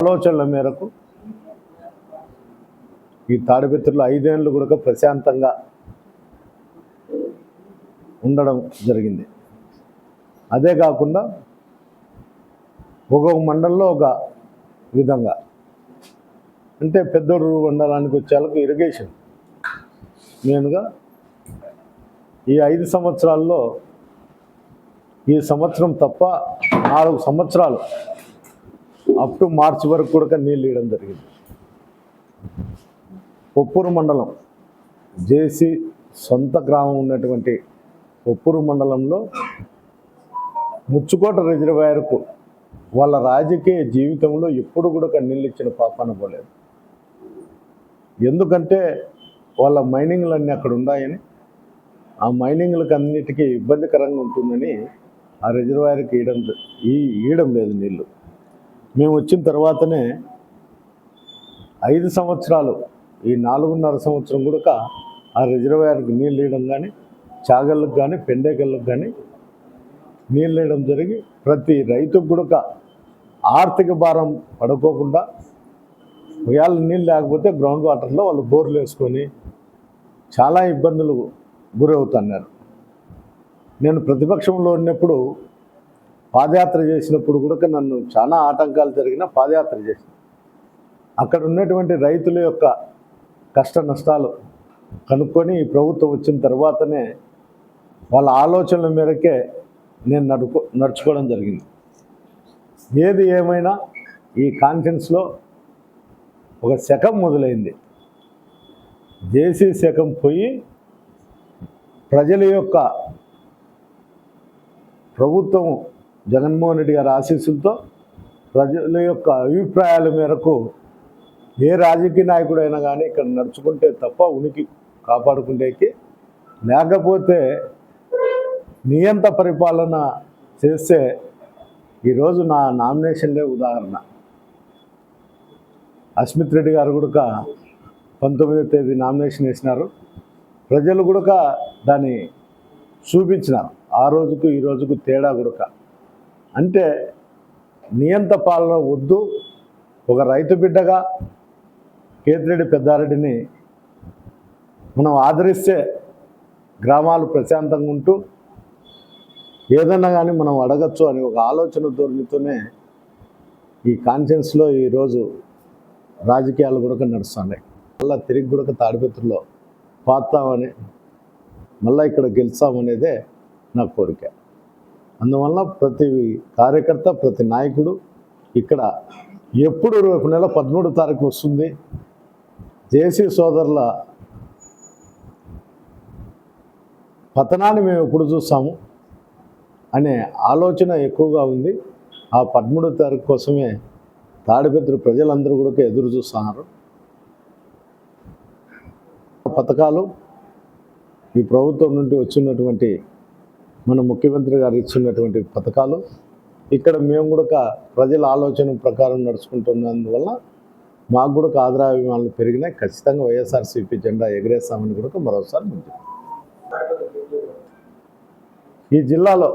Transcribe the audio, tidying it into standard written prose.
ఆలోచనల మేరకు ఈ తాడిపత్రిలో 5 ఏళ్ళు కూడా ప్రశాంతంగా ఉండడం జరిగింది. అదే కాకుండా ఒక్కొక్క మండలంలో ఒక విధంగా, అంటే పెద్దూరు మండలానికి వచ్చేలకు ఇరిగేషన్ మెయిన్గా ఈ 5 సంవత్సరాల్లో ఈ సంవత్సరం తప్ప 4 సంవత్సరాలు అప్ టు మార్చి వరకు కూడా నీళ్ళు ఇవ్వడం జరిగింది. కొప్పూరు మండలం జేసీ సొంత గ్రామం ఉన్నటువంటి కొప్పూరు మండలంలో ముచ్చుకోట రిజర్వాయర్కు వాళ్ళ రాజకీయ జీవితంలో ఎప్పుడు కూడా నీళ్ళు ఇచ్చిన పాపాన పోలేదు. ఎందుకంటే వాళ్ళ మైనింగ్లన్నీ అక్కడ ఉన్నాయని, ఆ మైనింగ్లకు అన్నిటికీ ఇబ్బందికరంగా ఉంటుందని ఆ రిజర్వాయర్కి ఇవ్వడం లేదు నీళ్ళు. మేము వచ్చిన తర్వాతనే 5 సంవత్సరాలు ఈ 4.5 సంవత్సరం కూడా ఆ రిజర్వాయర్కి నీళ్ళు ఇవ్వడం కానీ, చాగళ్ళకు కానీ, పెండేకళ్ళకు కానీ నీళ్ళు ఇవ్వడం జరిగి ప్రతి రైతుకు కూడా ఆర్థిక భారం పడుకోకుండా, ఒకవేళ నీళ్ళు లేకపోతే గ్రౌండ్ వాటర్లో వాళ్ళు బోర్లు వేసుకొని చాలా ఇబ్బందులు గురవుతున్నారు. నేను ప్రతిపక్షంలో ఉన్నప్పుడు పాదయాత్ర చేసినప్పుడు కూడా నన్ను చాలా ఆటంకాలు జరిగిన పాదయాత్ర చేసిన, అక్కడ ఉన్నటువంటి రైతుల యొక్క కష్ట నష్టాలు కనుక్కొని ఈ ప్రభుత్వం వచ్చిన తర్వాతనే వాళ్ళ ఆలోచనల మేరకే నేను నడుచుకోవడం జరిగింది. ఏది ఏమైనా ఈ కాన్ఫరెన్స్లో ఒక శకం మొదలైంది. జేసీ శకం పోయి ప్రజల యొక్క ప్రభుత్వం జగన్మోహన్ రెడ్డి గారి ఆశీస్సులతో ప్రజల యొక్క అభిప్రాయాల మేరకు ఏ రాజకీయ నాయకుడైనా కానీ ఇక్కడ నడుచుకుంటే తప్ప ఉనికి కాపాడుకుంటేకి, లేకపోతే నియంత పరిపాలన చేస్తే ఈరోజు నా నామినేషన్లే ఉదాహరణ. అస్మిత్ రెడ్డి గారు కూడా 19వ తేదీ నామినేషన్ వేసినారు. ప్రజలు కూడా దాన్ని చూపించినారు. ఆ రోజుకు ఈ రోజుకు తేడా కూడా, అంటే నియంత పాలన వద్దు, ఒక రైతు బిడ్డగా కేతిరెడ్డి పెద్దారెడ్డిని మనం ఆదరిస్తే గ్రామాలు ప్రశాంతంగా ఉంటూ ఏదన్నా కానీ మనం అడగచ్చు అని ఒక ఆలోచన ధోరణితోనే ఈ కాన్ఫరెన్స్లో ఈరోజు రాజకీయాలు కూడా నడుస్తున్నాయి. మళ్ళీ తిరిగి కూడా తాడిపత్రిలో పాతామని, మళ్ళీ ఇక్కడ గెలుస్తామనేదే నా కోరిక. అందువల్ల ప్రతి కార్యకర్త, ప్రతి నాయకుడు ఇక్కడ ఎప్పుడు రేపు నెల 13వ తారీఖు వస్తుంది, జేసీ సోదరుల పతనాన్ని మేము ఎప్పుడు చూస్తాము అనే ఆలోచన ఎక్కువగా ఉంది. ఆ 13వ తారీఖు కోసమే తాడిపత్రి ప్రజలందరూ కూడా ఎదురు చూస్తున్నారు. పథకాలు ఈ ప్రభుత్వం నుండి వచ్చినటువంటి మన ముఖ్యమంత్రి గారు ఇచ్చినటువంటి పథకాలు ఇక్కడ మేము కూడా ప్రజల ఆలోచన ప్రకారం నడుచుకుంటున్నందువల్ల మాకు కూడా ఆదరాభిమానాలు పెరిగినాయి. ఖచ్చితంగా వైఎస్ఆర్సీపీ జెండా ఎగరేస్తామని కూడా మరోసారి ముందు ఈ జిల్లాలో